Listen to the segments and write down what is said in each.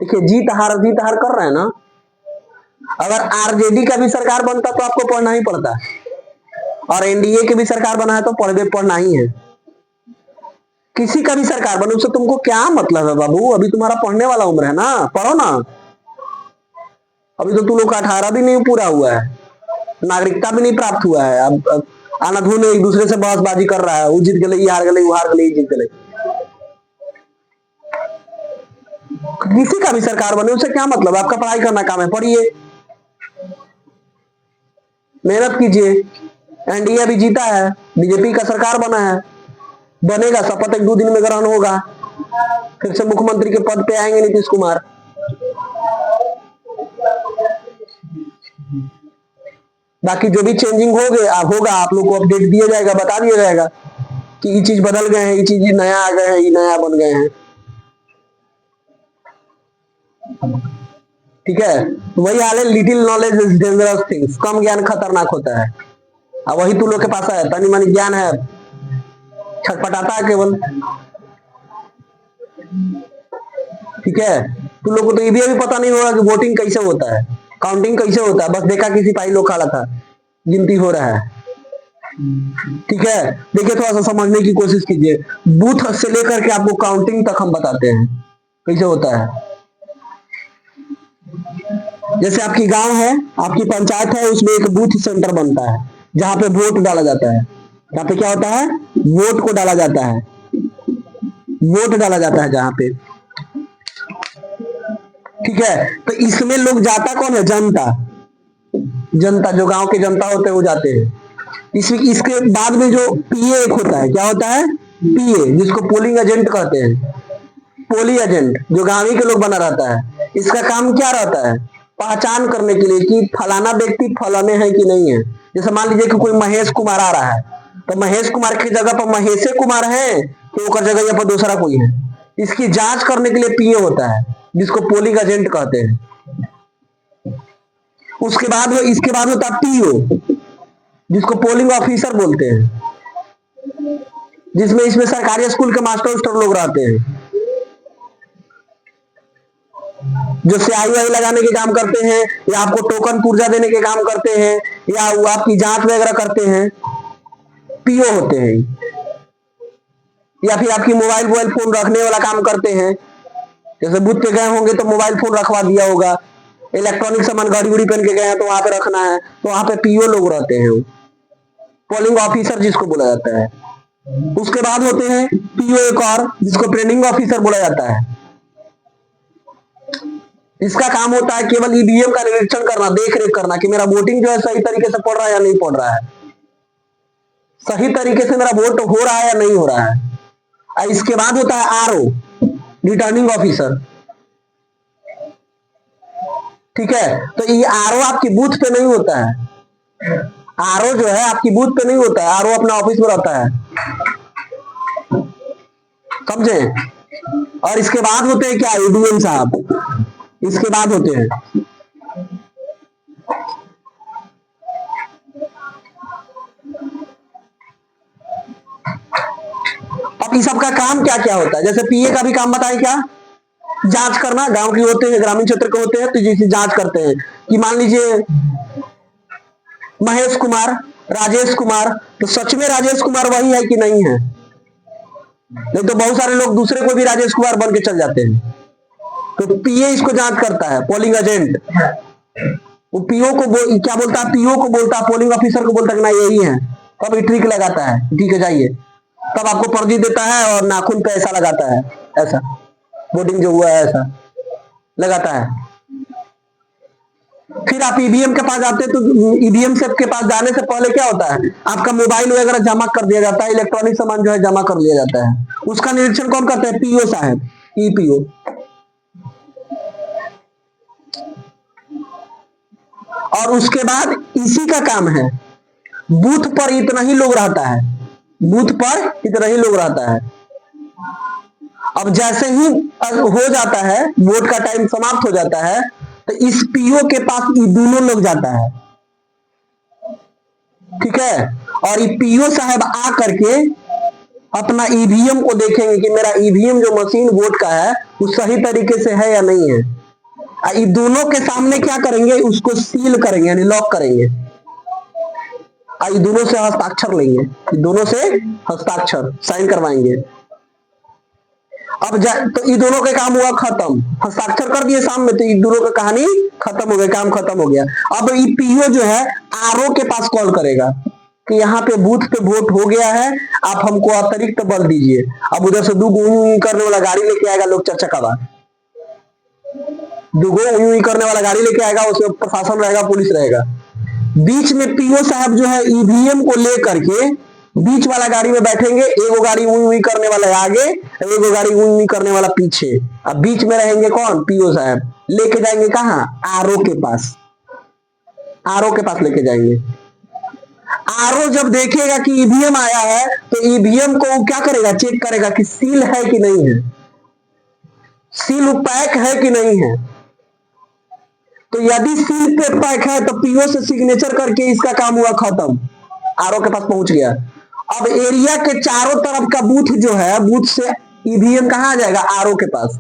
देखिए जीत हार कर रहे हैं ना। अगर आरजेडी का भी सरकार बनता तो आपको पढ़ना ही पड़ता, और एनडीए की भी सरकार बना है तो पढ़ना ही है। किसी का भी सरकार बने उससे तुमको क्या मतलब है बाबू, अभी तुम्हारा पढ़ने वाला उम्र है ना, पढ़ो ना। अभी तो तुम लोग का 18 भी नहीं पूरा हुआ है, नागरिकता भी नहीं प्राप्त हुआ है। अब आनाधुन एक दूसरे से बहसबाजी कर रहा है, वो जीत गए, ये हार गए, वो हार गए, जीत गए। किसी का भी सरकार बने उससे क्या मतलब, आपका पढ़ाई करना काम है, पढ़िए, मेहनत कीजिए। एनडीए अभी जीता है, बीजेपी का सरकार बना है, बनेगा, शपथ 1-2 दिन में ग्रहण होगा, फिर से मुख्यमंत्री के पद पे आएंगे नीतीश कुमार। बाकी जो भी चेंजिंग होगा आप लोग को अपडेट दिया जाएगा, बता दिया जाएगा कि ये चीज बदल गए हैं, ये चीज नया आ गए हैं, ये नया बन गए हैं। ठीक है, वही हाल है, little knowledge is dangerous things, कम ज्ञान खतरनाक होता है। अब वही तू लोग के पास है, तनी मनी ज्ञान है, छटपटाता है केवल। ठीक है, तुम लोग को तो ये भी अभी पता नहीं होगा कि वोटिंग कैसे होता है, काउंटिंग कैसे होता है, बस देखा कि सिपाही लोग खड़ा था, गिनती हो रहा है। ठीक है, देखिए थोड़ा सा समझने की कोशिश कीजिए, बूथ से लेकर के आपको काउंटिंग तक हम बताते हैं कैसे होता है। जैसे आपकी गांव है, आपकी पंचायत है, उसमें एक बूथ सेंटर बनता है जहां पे वोट डाला जाता है। यहाँ पे क्या होता है, वोट को डाला जाता है, वोट डाला जाता है जहां पे। ठीक है, तो इसमें लोग जाता कौन है, जनता, जनता जो गांव के जनता होते हैं वो जाते हैं। इसके बाद में जो पीए एक होता है, क्या होता है, पीए, जिसको पोलिंग एजेंट कहते हैं, पोलिंग एजेंट जो गांव के लोग बना रहता है। इसका काम क्या रहता है, पहचान करने के लिए कि फलाना व्यक्ति फलाने हैं कि नहीं है। जैसे मान लीजिए कि कोई महेश कुमार आ रहा है, तो महेश कुमार की जगह पर महेशे कुमार है कि वो जगह यहाँ पर दूसरा कोई है, इसकी जांच करने के लिए पीए होता है, जिसको पोलिंग एजेंट कहते हैं। उसके बाद इसके बाद होता है पीओ, जिसको पोलिंग ऑफिसर बोलते हैं, जिसमें इसमें सरकारी स्कूल के मास्टर उस्टर लोग रहते हैं, जो स्याही वाही लगाने के काम करते हैं, या आपको टोकन पुर्जा देने के काम करते हैं, या वो आपकी जांच वगैरह करते हैं, पीओ होते हैं। या फिर आपकी मोबाइल फोन रखने वाला काम करते हैं, जैसे बूथ पे गए होंगे तो मोबाइल फोन रखवा दिया होगा, इलेक्ट्रॉनिक सामान घड़ी उड़ी पहन के गए हैं तो वहां पे रखना है, तो वहां पे पीओ लोग रहते हैं, पोलिंग ऑफिसर जिसको बोला जाता है। उसके बाद होते हैं पीओ एक और, जिसको ट्रेनिंग ऑफिसर बोला जाता है। इसका काम होता है केवल ईवीएम का निरीक्षण करना, देख रेख करना कि मेरा वोटिंग जो है सही तरीके से पड़ रहा है या नहीं पड़ रहा है, सही तरीके से मेरा वोट हो रहा है या नहीं हो रहा है। इसके बाद होता है आरओ, रिटर्निंग ऑफिसर। ठीक है, तो ये आरओ आपकी बूथ पे नहीं होता है, आरओ जो है आपकी बूथ पे नहीं होता है, आरओ अपना ऑफिस में रहता है, समझे। और इसके बाद होते हैं क्या, ईडीएम साहब, इसके बाद होते हैं। अब इस सब का काम क्या क्या होता है, जैसे पीए का भी काम बताएं क्या, जांच करना, गांव के होते हैं, ग्रामीण क्षेत्र के होते हैं, तो जैसे जांच करते हैं कि मान लीजिए महेश कुमार, राजेश कुमार, तो सच में राजेश कुमार वही है कि नहीं है, नहीं तो बहुत सारे लोग दूसरे को भी राजेश कुमार बन के चल जाते हैं। तो पीए इसको जांच करता है, पोलिंग एजेंट, वो पीओ को क्या बोलता है, पीओ को बोलता है, पोलिंग ऑफिसर को बोलता है कि ना यही है, तब ये ट्रिक लगाता है, ठीक है जाइए, तब आपको पर्ची देता है और नाखून पे ऐसा लगाता है, ऐसा वोटिंग जो हुआ है ऐसा लगाता है। फिर आप ईवीएम के पास जाते हैं, तो ईवीएम से के पास जाने से पहले क्या होता है, आपका मोबाइल वगैरह जमा कर दिया जाता है, इलेक्ट्रॉनिक सामान जो है जमा कर लिया जाता है, उसका निरीक्षण कौन करता है, पीओ साहब, ईपीओ। और उसके बाद इसी का काम है, बूथ पर इतना ही लोग रहता है, बूथ पर इतना ही लोग रहता है। अब जैसे ही हो जाता है, वोट का टाइम समाप्त हो जाता है, तो इस पीओ के पास ये दोनों लोग जाता है। ठीक है, और ये पीओ साहब आ करके अपना ईवीएम को देखेंगे कि मेरा ईवीएम जो मशीन वोट का है वो सही तरीके से है या नहीं है। इन दोनों के सामने क्या करेंगे, उसको सील करेंगे यानी लॉक करेंगे। दोनों से हस्ताक्षर लेंगे, दोनों से हस्ताक्षर साइन करवाएंगे। अब तो ये दोनों का काम हुआ खत्म, हस्ताक्षर कर दिए सामने, तो ये दोनों का कहानी खत्म हो गई, काम खत्म हो गया। अब ये पीओ जो है आरओ के पास कॉल करेगा कि यहाँ पे बूथ पे वोट हो गया है, आप हमको अतिरिक्त बल दीजिए। अब उधर से दो करने वाला गाड़ी लेके आएगा लोग चकचकावा, दुगो करने वाला गाड़ी लेके आएगा, उसमें प्रशासन रहेगा, पुलिस रहेगा। बीच में पीओ साहब जो है ईवीएम को लेकर के बीच वाला गाड़ी में बैठेंगे, एगो गाड़ी उई करने वाला आगे, एगो गाड़ी उई करने वाला पीछे। अब बीच में रहेंगे कौन, पीओ साहब। लेके जाएंगे कहां, आरओ के पास, आरओ के पास लेके जाएंगे। आरओ जब देखेगा कि ईवीएम आया है तो ईवीएम को क्या करेगा, चेक करेगा कि सील है कि नहीं है, सील पैक है कि नहीं है। तो यदि सील पे पैक है तो पीओ से सिग्नेचर करके इसका काम हुआ खत्म, आरओ के पास पहुंच गया। अब एरिया के चारों तरफ का बूथ जो है, बूथ से ईवीएम कहां आ जाएगा, आरओ के पास।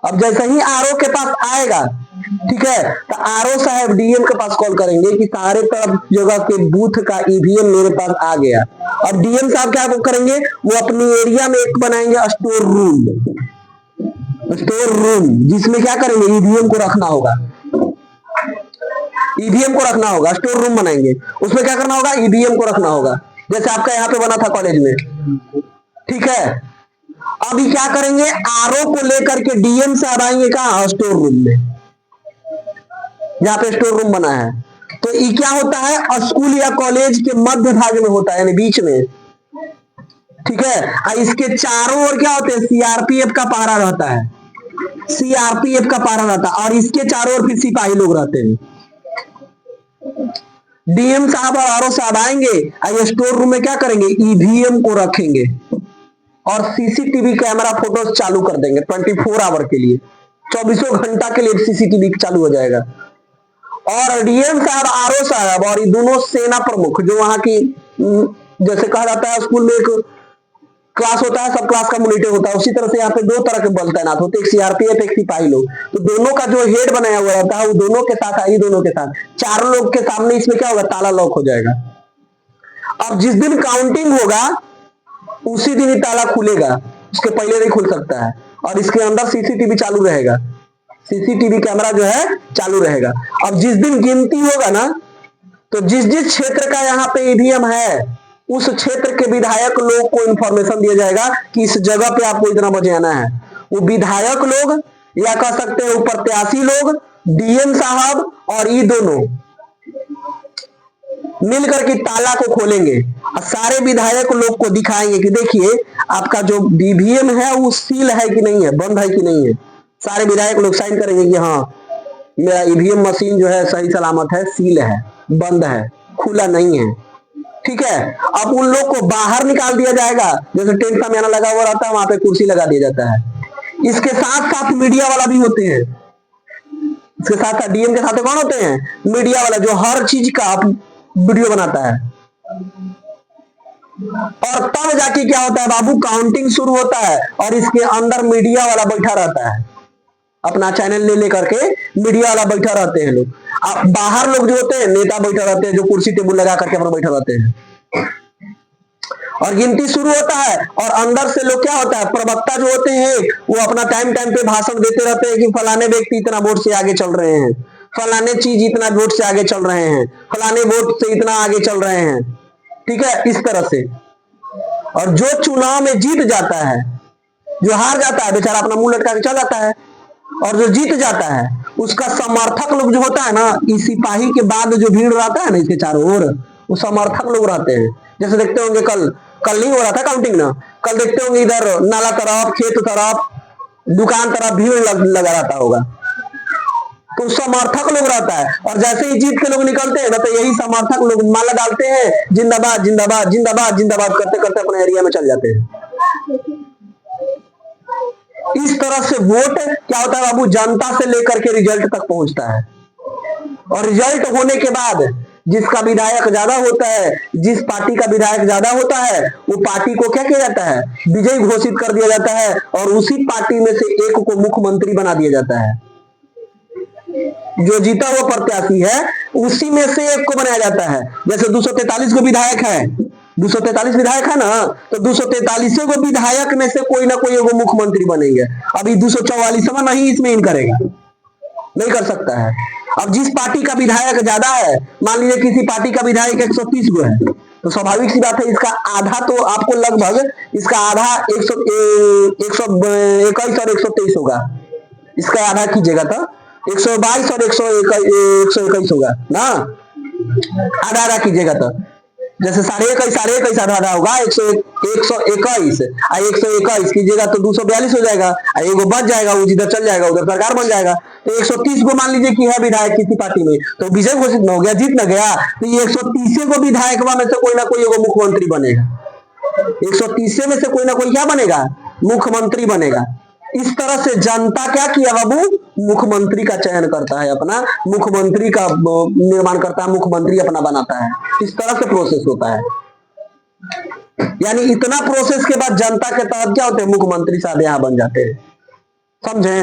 अब जैसे ही आरओ के पास आएगा, ठीक है, तो आरओ साहब डीएम के पास कॉल करेंगे कि सारे तरफ जगह के बूथ का ईवीएम मेरे पास आ गया। अब डीएम साहब क्या करेंगे, वो अपनी एरिया में एक बनाएंगे स्टोर रूम, स्टोर रूम जिसमें क्या करेंगे, ईवीएम को रखना होगा, ईवीएम को रखना होगा, स्टोर रूम बनाएंगे। उसमें क्या करना होगा, ईवीएम को रखना होगा, जैसे आपका यहाँ पे बना था कॉलेज में, ठीक है। अभी क्या करेंगे, आरओ को लेकर के डीएम साहब आएंगे कहां, स्टोर रूम में, जहां पे स्टोर रूम बना है। तो ये क्या होता है, स्कूल या कॉलेज के मध्य भाग में होता है, यानी बीच में, ठीक है। इसके चारों ओर क्या होते हैं, सीआरपीएफ का पहरा रहता है, सीआरपीएफ का पहरा रहता है, और इसके चारों ओर फिर सिपाही लोग रहते हैं। डीएम साहब और आरओ साहब आएंगे, स्टोर रूम में क्या करेंगे, ईवीएम को रखेंगे और सीसीटीवी कैमरा फोटोज चालू कर देंगे 24 आवर के लिए, 24 घंटा के लिए सीसीटीवी चालू हो जाएगा। और डीएम साहब, आरओ साहब और ये दोनों सेना प्रमुख जो वहां की, जैसे कहा जाता है स्कूल में एक क्लास होता है, सब क्लास का मॉनिटर होता है, उसी तरह से यहाँ पे दो तरह के बल तैनात होते हैं, एक सीआरपीएफ, एक सिपाही लोग। तो दोनों का जो हेड बनाया हुआ रहता है वो दोनों के साथ आई, दोनों के साथ चारों लोग के सामने इसमें क्या होगा, ताला लॉक हो जाएगा। अब जिस दिन काउंटिंग होगा उसी दिन ही ताला खुलेगा, उसके पहले नहीं खुल सकता है। और इसके अंदर सीसीटीवी चालू रहेगा, सीसीटीवी कैमरा जो है चालू रहेगा। अब जिस दिन गिनती होगा ना, तो जिस जिस क्षेत्र का यहाँ पे ईवीएम है उस क्षेत्र के विधायक लोग को इंफॉर्मेशन दिया जाएगा कि इस जगह पे आपको इतना बजे आना है। वो विधायक लोग या कह सकते हैं प्रत्याशी लोग, डीएम साहब और ये दोनों मिलकर के ताला को खोलेंगे और सारे विधायक लोग को दिखाएंगे कि देखिए आपका जो ईवीएम है वो सील है कि नहीं है, बंद है कि नहीं है। सारे विधायक लोग साइन करेंगे कि हाँ मेरा ईवीएम मशीन जो है सही सलामत है, सील है, बंद है, खुला नहीं है, ठीक है। अब उन लोग को बाहर निकाल दिया जाएगा, जैसे टेंट का मेला लगा हुआ रहता है, वहां पे कुर्सी लगा दिया जाता है। इसके साथ साथ मीडिया वाला भी होते हैं, इसके साथ साथ डीएम के साथ कौन होते हैं, मीडिया वाला, जो हर चीज का वीडियो बनाता है। और तब जाके क्या होता है बाबू, काउंटिंग शुरू होता है और इसके अंदर मीडिया वाला बैठा रहता है, अपना चैनल ले लेकर के मीडिया वाला बैठा रहते हैं लोग। बाहर लोग जो होते हैं नेता बैठे रहते हैं, जो कुर्सी टेबल लगा करके अपना बैठे रहते हैं। और गिनती शुरू होता है और अंदर से लोग क्या होता है, प्रवक्ता जो होते हैं वो अपना टाइम टाइम पे भाषण देते रहते हैं कि फलाने व्यक्ति इतना वोट से आगे चल रहे हैं, फलाने चीज इतना वोट से आगे चल रहे हैं, फलाने वोट से इतना आगे चल रहे हैं, ठीक है, इस तरह से। और जो चुनाव में जीत जाता है, जो हार जाता है बेचारा अपना मुंह लटका के चल जाता है, और जो जीत जाता है उसका समर्थक लोग जो होता है ना, इस सिपाही के बाद जो भीड़ रहता है ना इसके चारों ओर, वो समर्थक लोग रहते हैं। जैसे देखते होंगे कल नहीं हो रहा था काउंटिंग ना, कल देखते होंगे इधर नाला तरफ, खेत तरफ, दुकान तरफ भीड़ लगा रहता होगा, तो समर्थक लोग रहता है। और जैसे ही जीत के लोग निकलते हैं ना, तो यही समर्थक लोग माला डालते हैं, जिंदाबाद जिंदाबाद जिंदाबाद जिंदाबाद करते करते अपने एरिया में चल जाते हैं। इस तरह से वोट क्या होता है बाबू, जनता से लेकर के रिजल्ट तक पहुंचता है। और रिजल्ट होने के बाद जिसका विधायक ज्यादा होता है, जिस पार्टी का विधायक ज्यादा होता है, वो पार्टी को क्या किया जाता है, विजयी घोषित कर दिया जाता है और उसी पार्टी में से एक को मुख्यमंत्री बना दिया जाता है। जो जीता हुआ प्रत्याशी है उसी में से एक को बनाया जाता है। जैसे 243 को विधायक है, 243 विधायक है ना, तो 243 को विधायक में से कोई ना कोई एगो मुख्यमंत्री बनेंगे। अभी 244वां नहीं इसमें इन करेगा, नहीं कर सकता है। अब जिस पार्टी का विधायक ज्यादा है, मान लीजिए किसी पार्टी का विधायक 130 को है, तो स्वाभाविक सी बात है इसका आधा तो आपको लगभग इसका आधा 121 और 123 होगा। इसका आधा कीजिएगा तो 122 और 121 होगा ना, आधा आधा कीजिएगा तो जैसे 21.5 आधा होगा 121 और 121 कीजिएगा तो 242 हो जाएगा, एगो बच जाएगा, वो जिधर चल जाएगा उधर सरकार बन जाएगा। तो 130 को मान लीजिए कि है विधायक किसी पार्टी में, तो विजय घोषित न हो गया, जीत न गया, तो ये 130 को विधायक में से कोई ना कोई एगो मुख्यमंत्री बनेगा। 130 में से कोई ना कोई क्या बनेगा, मुख्यमंत्री बनेगा। इस तरह से जनता क्या किया बाबू, मुख्यमंत्री का चयन करता है, अपना मुख्यमंत्री का निर्माण करता है, मुख्यमंत्री अपना बनाता है। इस तरह से प्रोसेस होता है। यानी इतना प्रोसेस के बाद जनता के तहत क्या होते हैं, मुख्यमंत्री साहब यहाँ बन जाते हैं। समझे?